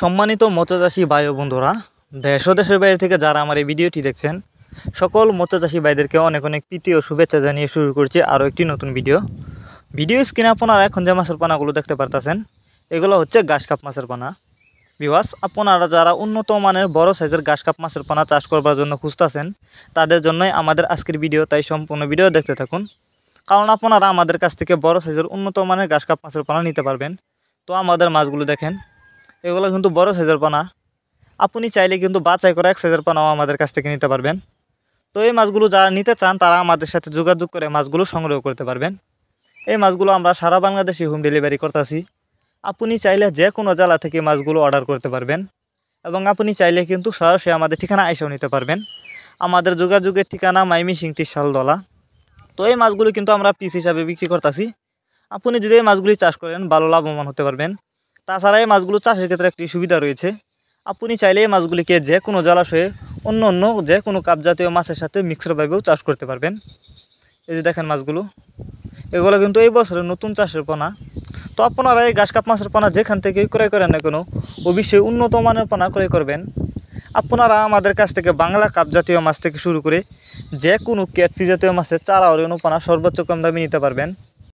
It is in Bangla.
সম্মানিত মৎস্যচাষী ভাই ও বন্ধুরা, দেশ ও দেশের বাইরে থেকে যারা আমার এই ভিডিওটি দেখছেন, সকল মৎস্যচাষী ভাইদেরকে অনেক অনেক প্রীতি ও শুভেচ্ছা জানিয়ে শুরু করছি আরও একটি নতুন ভিডিও স্ক্রিনে আপনারা এখন যে মাছের পানাগুলো দেখতে পারতেছেন, এগুলো হচ্ছে ঘাস কাপ মাছের পানা। ভিউয়ার্স, আপনারা যারা উন্নত মানের বড় সাইজের ঘাস কাপ মাছের পানা চাষ করবার জন্য খুঁজতেছেন, তাদের জন্যই আমাদের আজকের ভিডিও। তাই সম্পূর্ণ ভিডিও দেখতে থাকুন, কারণ আপনারা আমাদের কাছ থেকে বড় সাইজের উন্নত মানের ঘাস কাপ মাছের পানা নিতে পারবেন। তো আমাদের মাছগুলো দেখেন, এগুলো কিন্তু বড় সাইজের পানা। আপনি চাইলে কিন্তু বাছাই করা এক সাইজের পানাও আমাদের কাছ থেকে নিতে পারবেন। তো এই মাছগুলো যারা নিতে চান তারা আমাদের সাথে যোগাযোগ করে মাছগুলো সংগ্রহ করতে পারবেন। এই মাছগুলো আমরা সারা বাংলাদেশে হোম ডেলিভারি করতেছি। আপনি চাইলে যে কোনো জেলা থেকে মাছগুলো অর্ডার করতে পারবেন, এবং আপনি চাইলে কিন্তু সরাসরি আমাদের ঠিকানা এসেও নিতে পারবেন। আমাদের যোগাযোগের ঠিকানা মাইমিসিং শালদলা। তো এই মাছগুলো কিন্তু আমরা পিস হিসাবে বিক্রি করতেছি। আপনি যদি এই মাছগুলি চাষ করেন, ভালো লাভবান হতে পারবেন। তাছাড়া এই মাছগুলো চাষের ক্ষেত্রে একটি সুবিধা রয়েছে, আপনি চাইলে এই মাছগুলিকে যে কোনো জলাশয়ে অন্য যে কোনো কাপ জাতীয় মাছের সাথে মিক্সডভাবেও চাষ করতে পারবেন। এই যে দেখেন মাছগুলো, এগুলো কিন্তু এই বছরের নতুন চাষের পোনা। তো আপনারা এই ঘাস কাপ মাছের পোনা যেখান থেকে ক্রয় করেন না কেন, অবশ্যই উন্নত মানের পোনা ক্রয় করবেন। আপনারা আমাদের কাছ থেকে বাংলা কাপ জাতীয় মাছ থেকে শুরু করে যে কোনো ক্যাটফিশ জাতীয় মাছের চারা অরণ্য পোনা সর্বোচ্চ কম দামে নিতে পারবেন।